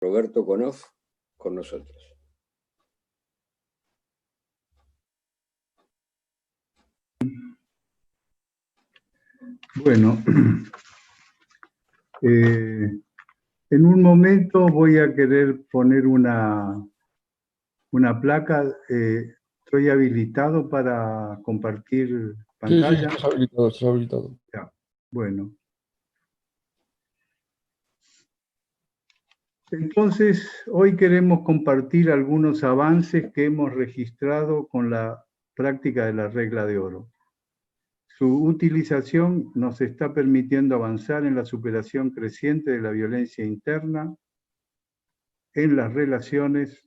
Roberto Konoff con nosotros. Bueno, en un momento voy a querer poner una placa. ¿Estoy habilitado para compartir pantalla? Sí, estás habilitado. Ya, bueno. Entonces, hoy queremos compartir algunos avances que hemos registrado con la práctica de la regla de oro. Su utilización nos está permitiendo avanzar en la superación creciente de la violencia interna, en las relaciones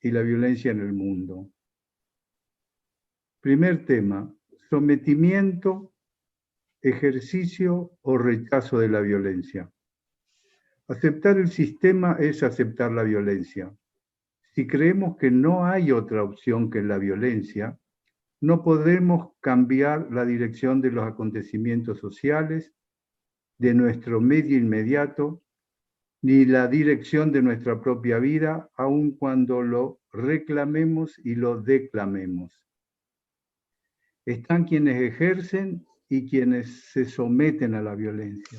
y la violencia en el mundo. Primer tema: sometimiento, ejercicio o rechazo de la violencia. Aceptar el sistema es aceptar la violencia. Si creemos que no hay otra opción que la violencia, no podemos cambiar la dirección de los acontecimientos sociales, de nuestro medio inmediato, ni la dirección de nuestra propia vida, aun cuando lo reclamemos y lo declamemos. Están quienes ejercen y quienes se someten a la violencia.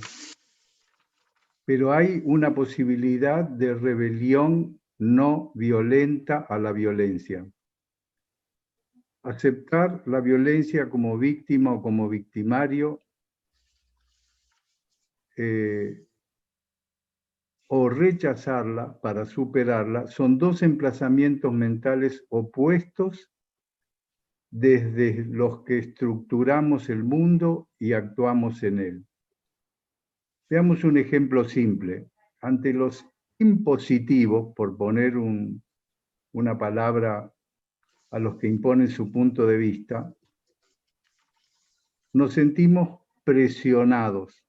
Pero hay una posibilidad de rebelión no violenta a la violencia. Aceptar la violencia como víctima o como victimario o rechazarla para superarla son dos emplazamientos mentales opuestos desde los que estructuramos el mundo y actuamos en él. Veamos un ejemplo simple. Ante los impositivos, por poner una palabra a los que imponen su punto de vista, nos sentimos presionados.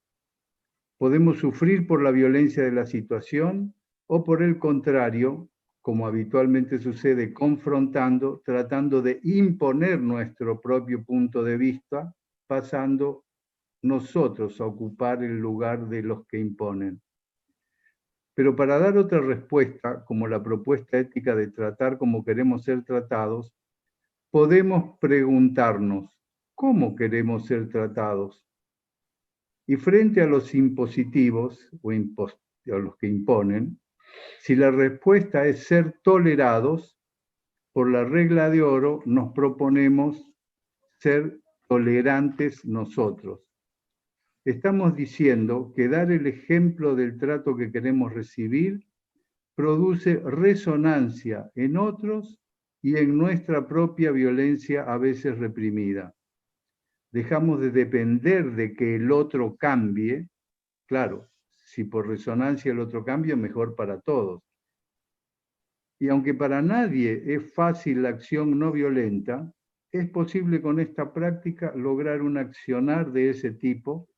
Podemos sufrir por la violencia de la situación o por el contrario, como habitualmente sucede, confrontando, tratando de imponer nuestro propio punto de vista, pasando nosotros a ocupar el lugar de los que imponen. Pero para dar otra respuesta, como la propuesta ética de tratar como queremos ser tratados, podemos preguntarnos, ¿cómo queremos ser tratados? Y frente a los impositivos o a los que imponen, si la respuesta es ser tolerados, por la regla de oro nos proponemos ser tolerantes nosotros. Estamos diciendo que dar el ejemplo del trato que queremos recibir produce resonancia en otros y en nuestra propia violencia a veces reprimida. Dejamos de depender de que el otro cambie. Claro, si por resonancia el otro cambia, mejor para todos. Y aunque para nadie es fácil la acción no violenta, es posible con esta práctica lograr un accionar de ese tipo,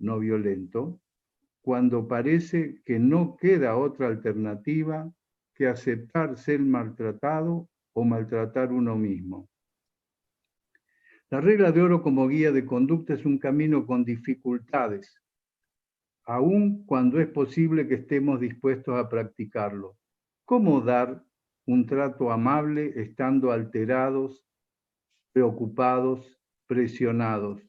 no violento, cuando parece que no queda otra alternativa que aceptar ser maltratado o maltratar uno mismo. La regla de oro como guía de conducta es un camino con dificultades, aun cuando es posible que estemos dispuestos a practicarlo. ¿Cómo dar un trato amable estando alterados, preocupados, presionados?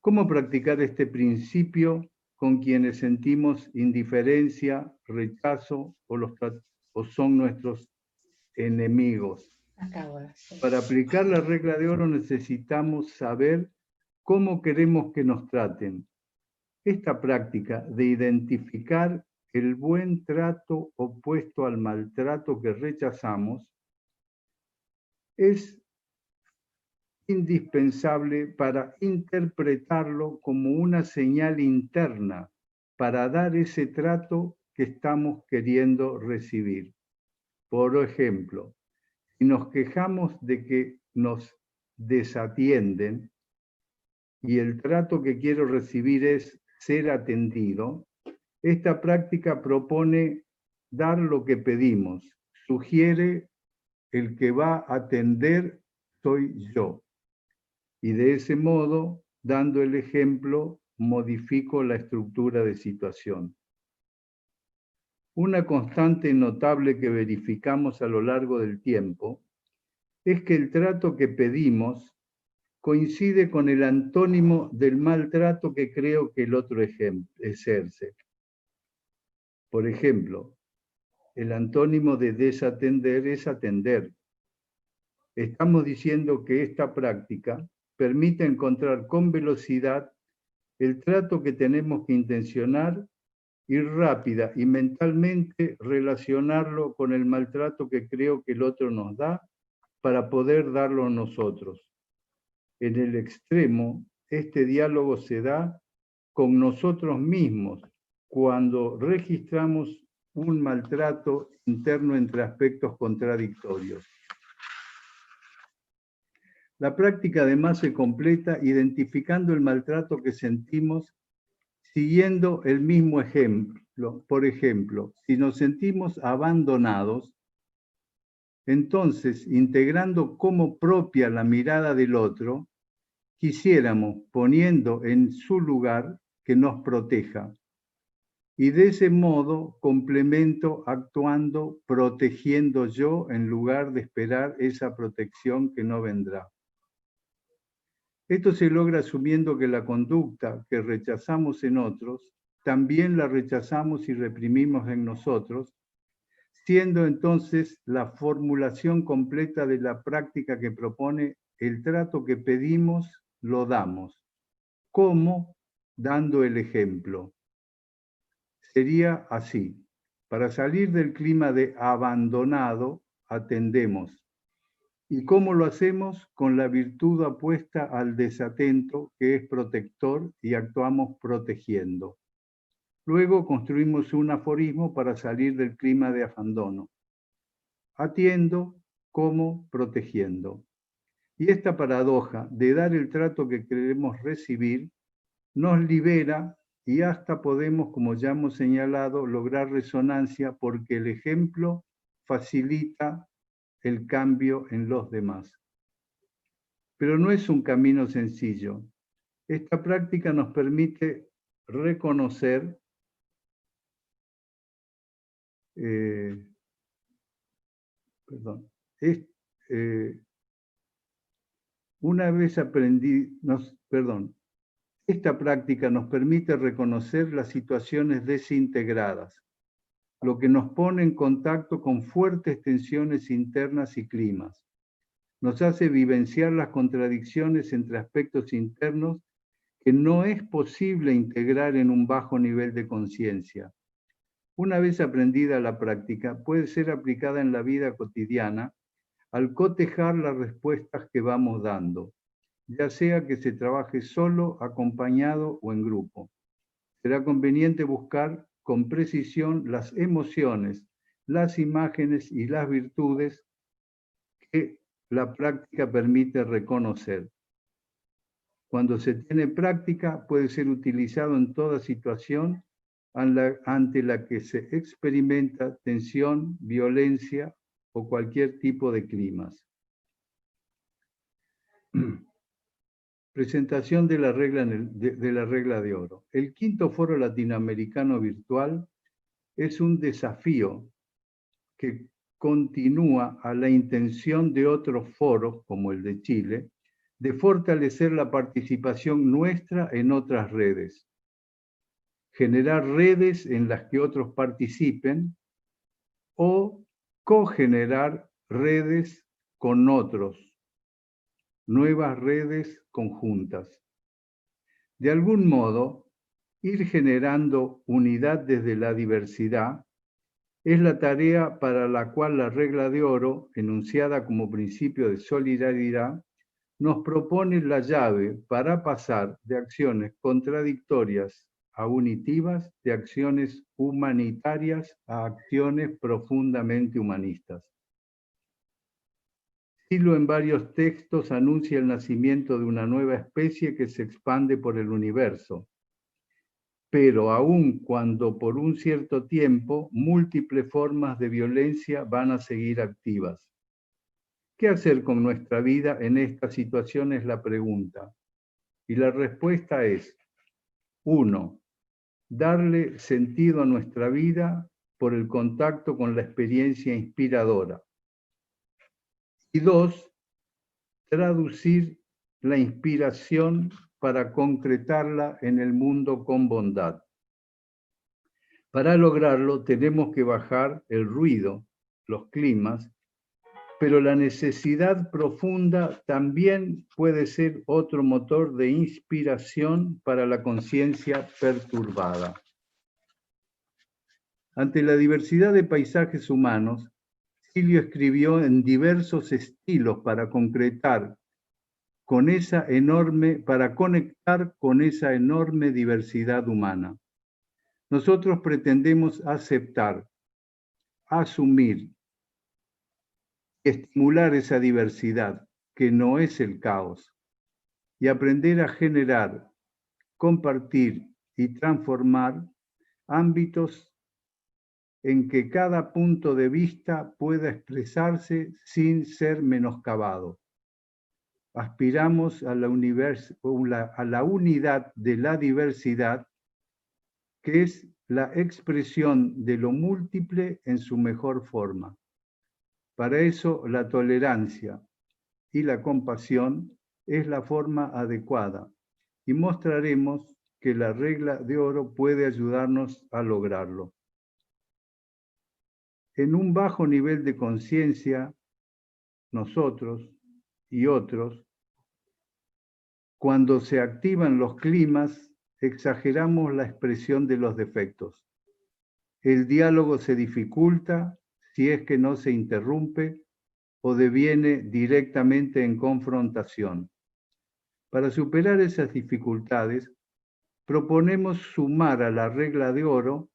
¿Cómo practicar este principio con quienes sentimos indiferencia, rechazo o son nuestros enemigos? Para aplicar la regla de oro necesitamos saber cómo queremos que nos traten. Esta práctica de identificar el buen trato opuesto al maltrato que rechazamos es indispensable para interpretarlo como una señal interna para dar ese trato que estamos queriendo recibir. Por ejemplo, si nos quejamos de que nos desatienden y el trato que quiero recibir es ser atendido, esta práctica propone dar lo que pedimos. Sugiere el que va a atender soy yo. Y de ese modo, dando el ejemplo, modifico la estructura de situación. Una constante notable que verificamos a lo largo del tiempo es que el trato que pedimos coincide con el antónimo del maltrato que creo que el otro ejerce. Por ejemplo, el antónimo de desatender es atender. Estamos diciendo que esta práctica permite encontrar con velocidad el trato que tenemos que intencionar y rápida y mentalmente relacionarlo con el maltrato que creo que el otro nos da para poder darlo nosotros. En el extremo, este diálogo se da con nosotros mismos cuando registramos un maltrato interno entre aspectos contradictorios. La práctica además se completa identificando el maltrato que sentimos siguiendo el mismo ejemplo. Por ejemplo, si nos sentimos abandonados, entonces, integrando como propia la mirada del otro, quisiéramos, poniendo en su lugar, que nos proteja. Y de ese modo complemento actuando, protegiendo yo en lugar de esperar esa protección que no vendrá. Esto se logra asumiendo que la conducta que rechazamos en otros, también la rechazamos y reprimimos en nosotros, siendo entonces la formulación completa de la práctica que propone el trato que pedimos, lo damos. ¿Cómo? Dando el ejemplo. Sería así. Para salir del clima de abandonado, atendemos. ¿Y cómo lo hacemos? Con la virtud apuesta al desatento, que es protector, y actuamos protegiendo. Luego construimos un aforismo para salir del clima de abandono. Atiendo como protegiendo. Y esta paradoja de dar el trato que queremos recibir nos libera y hasta podemos, como ya hemos señalado, lograr resonancia porque el ejemplo facilita el cambio en los demás. Pero no es un camino sencillo. Esta práctica nos permite reconocer una vez esta práctica nos permite reconocer las situaciones desintegradas, lo que nos pone en contacto con fuertes tensiones internas y climas. Nos hace vivenciar las contradicciones entre aspectos internos que no es posible integrar en un bajo nivel de conciencia. Una vez aprendida la práctica, puede ser aplicada en la vida cotidiana al cotejar las respuestas que vamos dando, ya sea que se trabaje solo, acompañado o en grupo. Será conveniente buscar con precisión las emociones, las imágenes y las virtudes que la práctica permite reconocer. Cuando se tiene práctica, puede ser utilizado en toda situación ante la que se experimenta tensión, violencia o cualquier tipo de climas. Presentación de la regla de oro. El quinto foro latinoamericano virtual es un desafío que continúa a la intención de otros foros, como el de Chile, de fortalecer la participación nuestra en otras redes, generar redes en las que otros participen o cogenerar redes con otros, nuevas redes conjuntas. De algún modo, ir generando unidad desde la diversidad es la tarea para la cual la regla de oro, enunciada como principio de solidaridad, nos propone la llave para pasar de acciones contradictorias a unitivas, de acciones humanitarias a acciones profundamente humanistas. Silo en varios textos anuncia el nacimiento de una nueva especie que se expande por el universo, pero aun cuando por un cierto tiempo múltiples formas de violencia van a seguir activas. ¿Qué hacer con nuestra vida en esta situación? Es la pregunta. Y la respuesta es, 1. Darle sentido a nuestra vida por el contacto con la experiencia inspiradora. Y 2, traducir la inspiración para concretarla en el mundo con bondad. Para lograrlo tenemos que bajar el ruido, los climas, pero la necesidad profunda también puede ser otro motor de inspiración para la conciencia perturbada. Ante la diversidad de paisajes humanos, Silvio escribió en diversos estilos para conectar con esa enorme diversidad humana. Nosotros pretendemos aceptar, asumir, estimular esa diversidad, que no es el caos, y aprender a generar, compartir y transformar ámbitos en que cada punto de vista pueda expresarse sin ser menoscabado. Aspiramos a la unidad de la diversidad, que es la expresión de lo múltiple en su mejor forma. Para eso, la tolerancia y la compasión es la forma adecuada, y mostraremos que la regla de oro puede ayudarnos a lograrlo. En un bajo nivel de conciencia, nosotros y otros, cuando se activan los climas, exageramos la expresión de los defectos. El diálogo se dificulta si es que no se interrumpe o deviene directamente en confrontación. Para superar esas dificultades, proponemos sumar a la regla de oro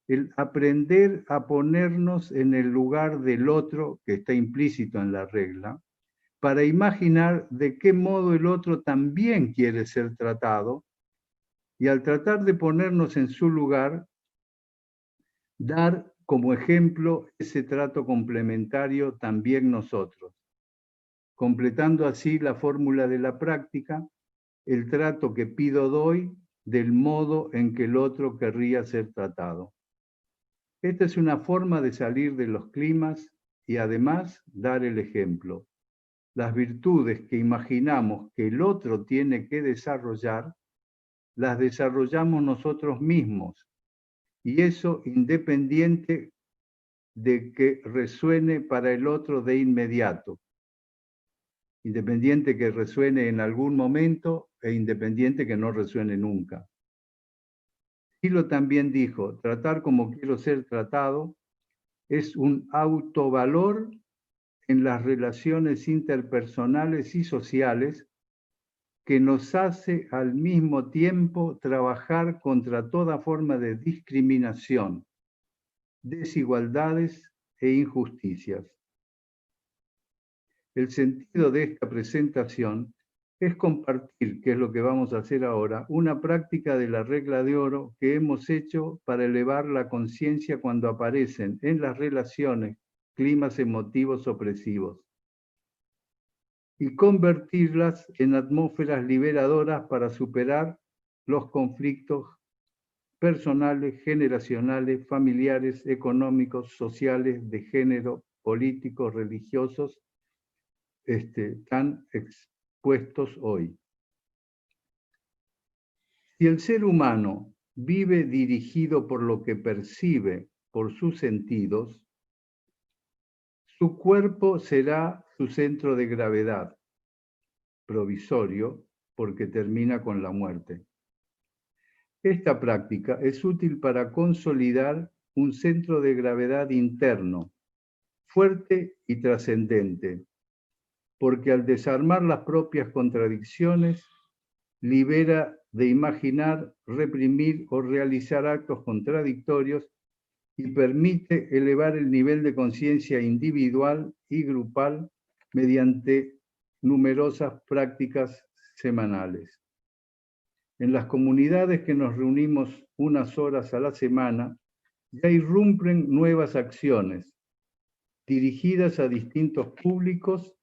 el aprender a ponernos en el lugar del otro, que está implícito en la regla, para imaginar de qué modo el otro también quiere ser tratado, y al tratar de ponernos en su lugar, dar como ejemplo ese trato complementario también nosotros, completando así la fórmula de la práctica, el trato que pido doy del modo en que el otro querría ser tratado. Esta es una forma de salir de los climas y además dar el ejemplo. Las virtudes que imaginamos que el otro tiene que desarrollar, las desarrollamos nosotros mismos, y eso independiente de que resuene para el otro de inmediato, independiente que resuene en algún momento e independiente que no resuene nunca. Hilo también dijo, tratar como quiero ser tratado es un autovalor en las relaciones interpersonales y sociales que nos hace al mismo tiempo trabajar contra toda forma de discriminación, desigualdades e injusticias. El sentido de esta presentación es compartir, que es lo que vamos a hacer ahora, una práctica de la regla de oro que hemos hecho para elevar la conciencia cuando aparecen en las relaciones climas emotivos opresivos y convertirlas en atmósferas liberadoras para superar los conflictos personales, generacionales, familiares, económicos, sociales, de género, políticos, religiosos, tan expuestos hoy. Si el ser humano vive dirigido por lo que percibe, por sus sentidos, su cuerpo será su centro de gravedad, provisorio, porque termina con la muerte. Esta práctica es útil para consolidar un centro de gravedad interno, fuerte y trascendente, porque al desarmar las propias contradicciones, libera de imaginar, reprimir o realizar actos contradictorios y permite elevar el nivel de conciencia individual y grupal mediante numerosas prácticas semanales. En las comunidades que nos reunimos unas horas a la semana, ya irrumpen nuevas acciones dirigidas a distintos públicos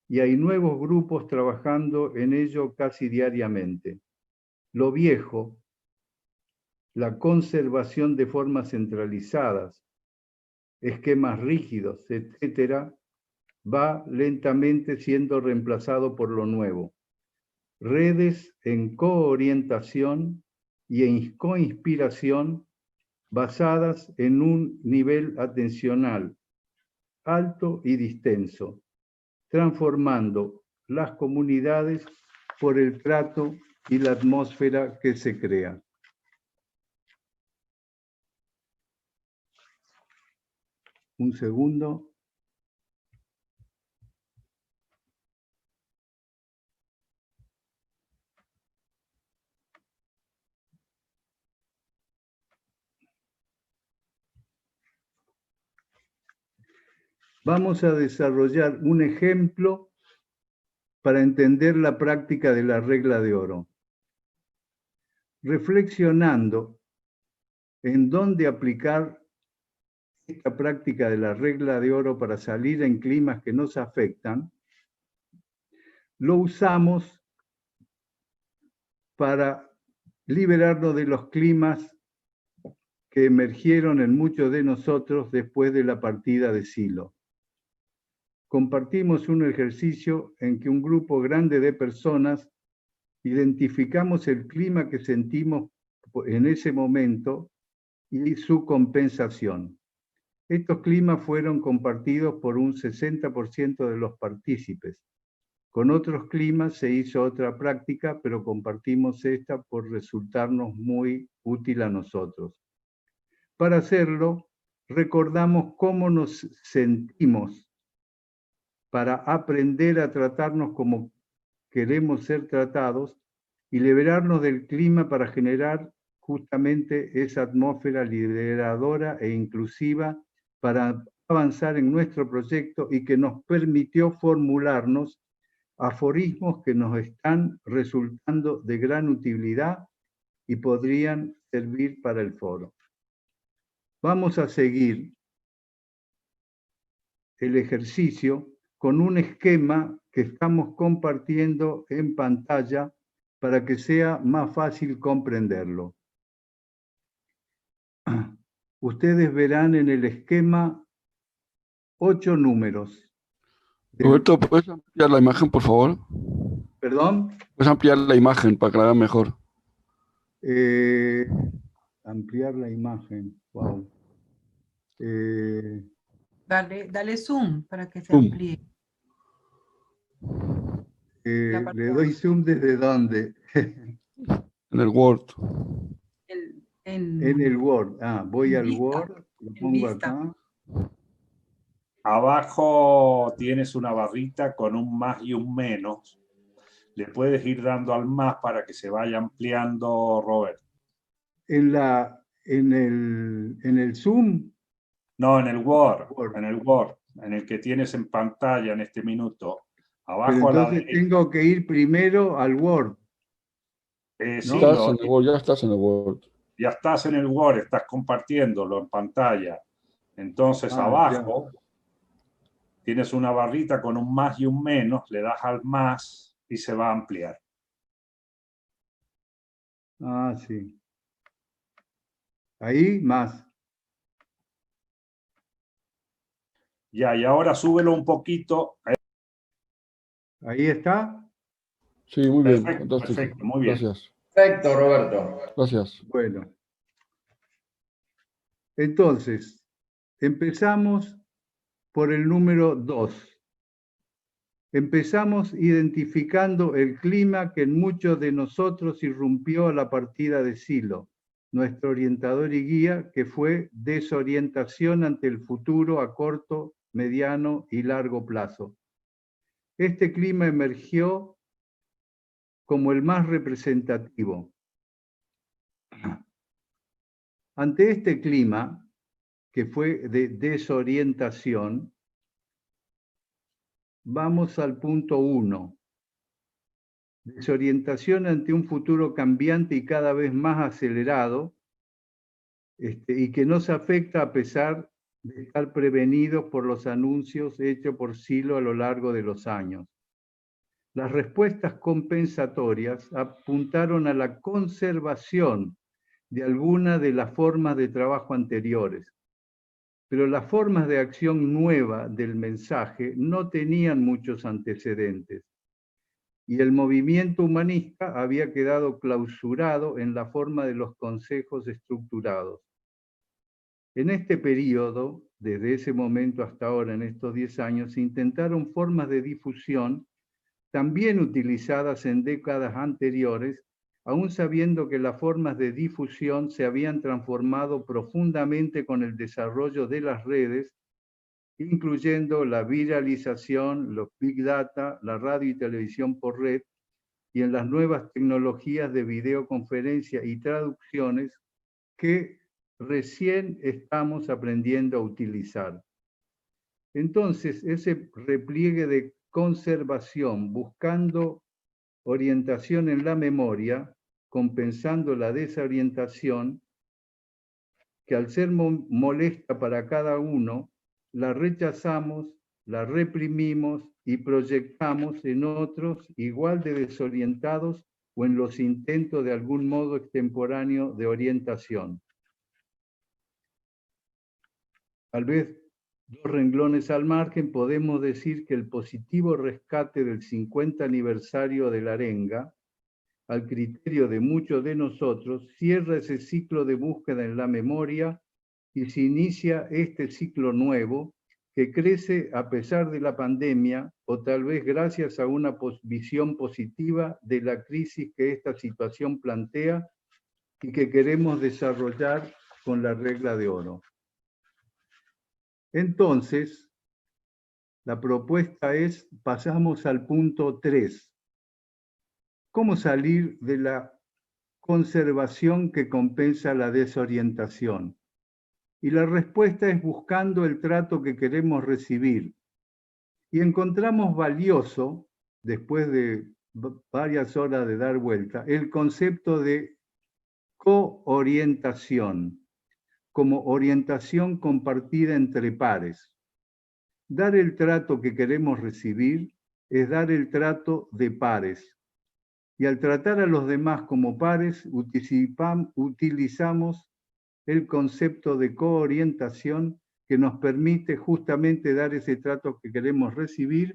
y hay nuevos grupos trabajando en ello casi diariamente. Lo viejo, la conservación de formas centralizadas, esquemas rígidos, etcétera, va lentamente siendo reemplazado por lo nuevo. Redes en coorientación y en coinspiración basadas en un nivel atencional alto y distenso, transformando las comunidades por el trato y la atmósfera que se crea. Un segundo. Vamos a desarrollar un ejemplo para entender la práctica de la regla de oro. Reflexionando en dónde aplicar esta práctica de la regla de oro para salir en climas que nos afectan, lo usamos para liberarnos de los climas que emergieron en muchos de nosotros después de la partida de Silo. Compartimos un ejercicio en que un grupo grande de personas identificamos el clima que sentimos en ese momento y su compensación. Estos climas fueron compartidos por un 60% de los partícipes. Con otros climas se hizo otra práctica, pero compartimos esta por resultarnos muy útil a nosotros. Para hacerlo, recordamos cómo nos sentimos para aprender a tratarnos como queremos ser tratados y liberarnos del clima para generar justamente esa atmósfera liberadora e inclusiva para avanzar en nuestro proyecto y que nos permitió formularnos aforismos que nos están resultando de gran utilidad y podrían servir para el foro. Vamos a seguir el ejercicio con un esquema que estamos compartiendo en pantalla para que sea más fácil comprenderlo. Ustedes verán en el esquema 8 números. Roberto, ¿puedes ampliar la imagen, por favor? ¿Perdón? ¿Puedes ampliar la imagen para que la vean mejor? Ampliar la imagen. Wow. Dale zoom para que se Zoom. amplíe. ¿Le doy zoom desde dónde? En el Word. En el Word. Voy al vista, Word, lo pongo vista. acá. Abajo tienes una barrita con un más y un menos. Le puedes ir dando al más para que se vaya ampliando, Robert. En el Zoom. No, en el Word, Word. en el Word, en el que tienes en pantalla en este minuto. Pero Abajo a la entonces derecha. tengo que ir primero al Word. Sí, Estás en el Word, ya estás en el Word. ya estás en el Word, estás compartiéndolo en pantalla. Entonces abajo tienes una barrita con un más y un menos, le das al más y se va a ampliar. Sí. Ahí más. Ya, y ahora súbelo un poquito. Ahí está. Sí, muy bien, Perfecto, fantástico. perfecto, muy bien. Gracias. Perfecto, Roberto. Gracias. Bueno. Entonces, empezamos por el número 2. Empezamos identificando el clima que en muchos de nosotros irrumpió a la partida de Silo, nuestro orientador y guía, que fue desorientación ante el futuro a corto, mediano y largo plazo. Este clima emergió como el más representativo. Ante este clima, que fue de desorientación, vamos al punto 1. Desorientación ante un futuro cambiante y cada vez más acelerado, y que nos afecta a pesar de estar prevenidos por los anuncios hechos por Silo a lo largo de los años. Las respuestas compensatorias apuntaron a la conservación de alguna de las formas de trabajo anteriores. Pero las formas de acción nueva del mensaje no tenían muchos antecedentes, y el movimiento humanista había quedado clausurado en la forma de los consejos estructurados. En este periodo, desde ese momento hasta ahora, en estos 10 años, se intentaron formas de difusión también utilizadas en décadas anteriores, aún sabiendo que las formas de difusión se habían transformado profundamente con el desarrollo de las redes, incluyendo la viralización, los big data, la radio y televisión por red, y en las nuevas tecnologías de videoconferencia y traducciones que recién estamos aprendiendo a utilizar. Entonces, ese repliegue de conservación, buscando orientación en la memoria, compensando la desorientación, que al ser molesta para cada uno, la rechazamos, la reprimimos y proyectamos en otros igual de desorientados o en los intentos de algún modo extemporáneo de orientación. Tal vez 2 renglones al margen, podemos decir que el positivo rescate del 50 aniversario de la arenga, al criterio de muchos de nosotros, cierra ese ciclo de búsqueda en la memoria y se inicia este ciclo nuevo que crece a pesar de la pandemia o tal vez gracias a una visión positiva de la crisis que esta situación plantea y que queremos desarrollar con la regla de oro. Entonces, la propuesta es, pasamos al punto 3. ¿Cómo salir de la conservación que compensa la desorientación? Y la respuesta es buscando el trato que queremos recibir. Y encontramos valioso, después de varias horas de dar vuelta, el concepto de coorientación, como orientación compartida entre pares. Dar el trato que queremos recibir es dar el trato de pares. Y al tratar a los demás como pares, utilizamos el concepto de coorientación que nos permite justamente dar ese trato que queremos recibir,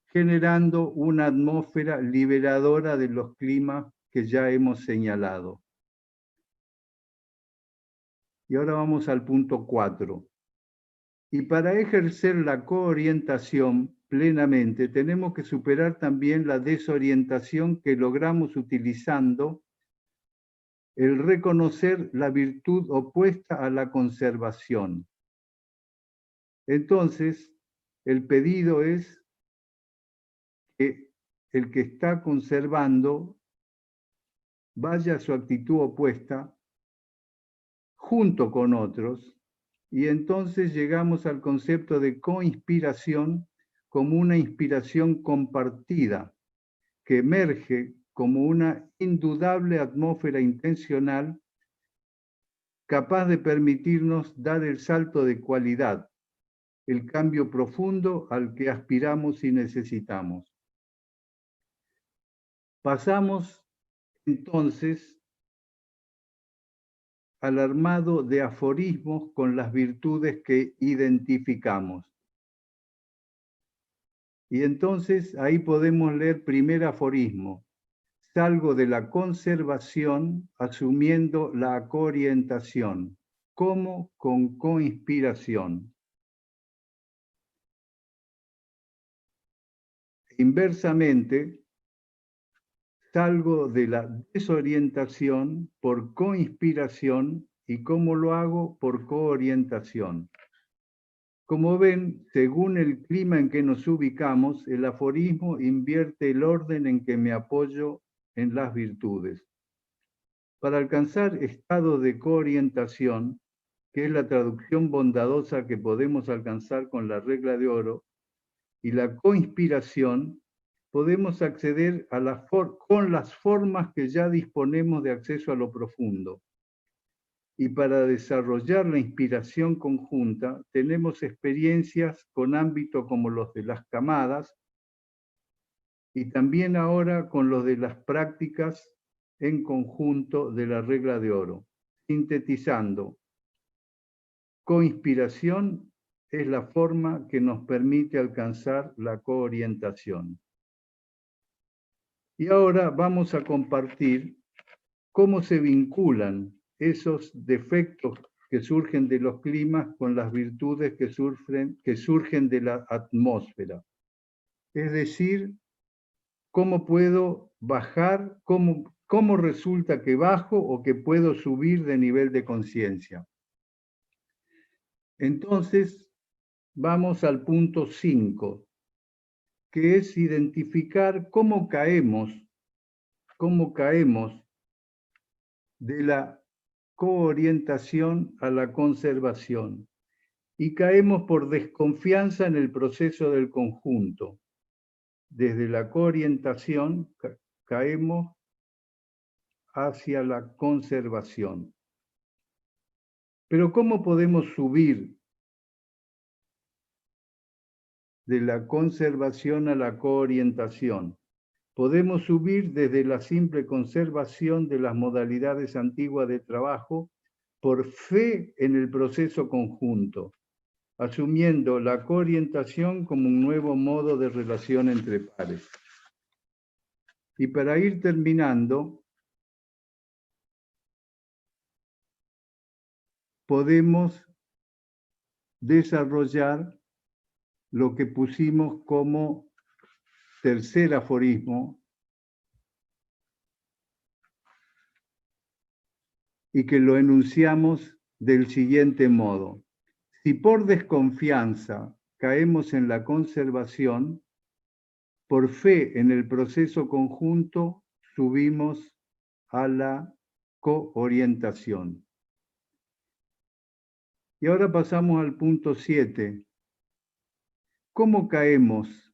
generando una atmósfera liberadora de los climas que ya hemos señalado. Y ahora vamos al punto 4. Y para ejercer la coorientación plenamente, tenemos que superar también la desorientación que logramos utilizando el reconocer la virtud opuesta a la conservación. Entonces, el pedido es que el que está conservando vaya a su actitud opuesta junto con otros, y entonces llegamos al concepto de coinspiración como una inspiración compartida que emerge como una indudable atmósfera intencional capaz de permitirnos dar el salto de cualidad, el cambio profundo al que aspiramos y necesitamos. Pasamos entonces al armado de aforismos con las virtudes que identificamos. Y entonces ahí podemos leer primer aforismo. Salgo de la conservación asumiendo la coorientación, como con coinspiración. Inversamente, salgo de la desorientación por coinspiración y ¿cómo lo hago? Por coorientación. Como ven, según el clima en que nos ubicamos, el aforismo invierte el orden en que me apoyo en las virtudes. Para alcanzar estado de coorientación, que es la traducción bondadosa que podemos alcanzar con la regla de oro, y la coinspiración, podemos acceder a con las formas que ya disponemos de acceso a lo profundo. Y para desarrollar la inspiración conjunta, tenemos experiencias con ámbitos como los de las camadas y también ahora con los de las prácticas en conjunto de la regla de oro. Sintetizando, coinspiración es la forma que nos permite alcanzar la coorientación. Y ahora vamos a compartir cómo se vinculan esos defectos que surgen de los climas con las virtudes que surgen de la atmósfera. Es decir, cómo puedo bajar, cómo resulta que bajo o que puedo subir de nivel de conciencia. Entonces, vamos al punto 5, que es identificar cómo caemos de la coorientación a la conservación. Y caemos por desconfianza en el proceso del conjunto. Desde la coorientación caemos hacia la conservación. Pero ¿cómo podemos subir de la conservación a la coorientación? Podemos subir desde la simple conservación de las modalidades antiguas de trabajo por fe en el proceso conjunto, asumiendo la coorientación como un nuevo modo de relación entre pares. Y para ir terminando, podemos desarrollar lo que pusimos como tercer aforismo y que lo enunciamos del siguiente modo. Si por desconfianza caemos en la conservación, por fe en el proceso conjunto subimos a la coorientación. Y ahora pasamos al punto 7. ¿Cómo caemos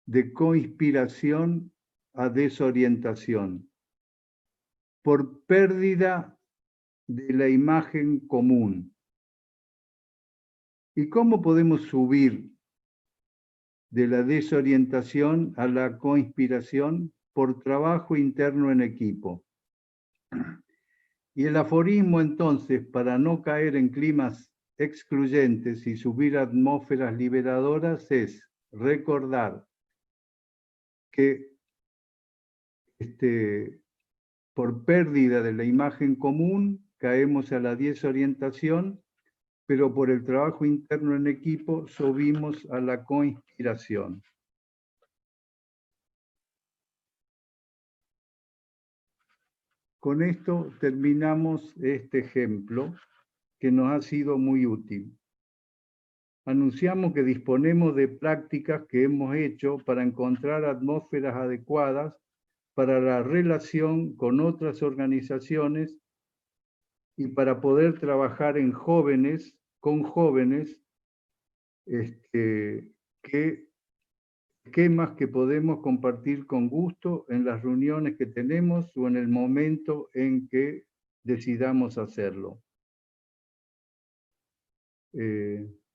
de coinspiración a desorientación? Por pérdida de la imagen común. ¿Y cómo podemos subir de la desorientación a la coinspiración? Por trabajo interno en equipo. Y el aforismo entonces, para no caer en climas excluyentes y subir a atmósferas liberadoras, es recordar que por pérdida de la imagen común caemos a la desorientación, pero por el trabajo interno en equipo subimos a la coinspiración. Con esto terminamos este ejemplo que nos ha sido muy útil. Anunciamos que disponemos de prácticas que hemos hecho para encontrar atmósferas adecuadas para la relación con otras organizaciones y para poder trabajar con jóvenes, esquemas que podemos compartir con gusto en las reuniones que tenemos o en el momento en que decidamos hacerlo.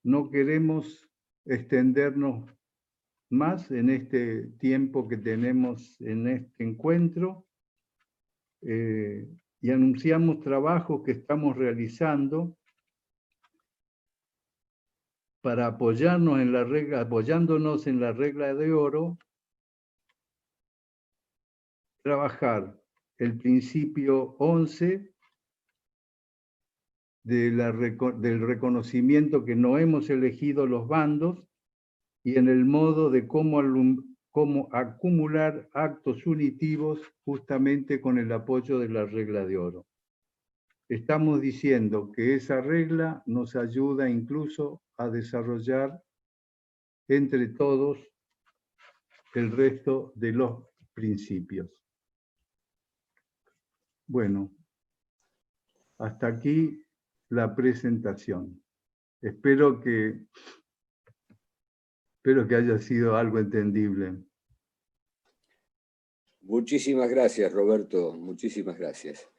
No queremos extendernos más en este tiempo que tenemos en este encuentro y anunciamos trabajos que estamos realizando para apoyándonos en la regla de oro, trabajar el principio 11 del reconocimiento que no hemos elegido los bandos y en el modo de cómo acumular actos unitivos justamente con el apoyo de la regla de oro. Estamos diciendo que esa regla nos ayuda incluso a desarrollar entre todos el resto de los principios. Bueno, hasta aquí la presentación. Espero que haya sido algo entendible. Muchísimas gracias, Roberto. Muchísimas gracias.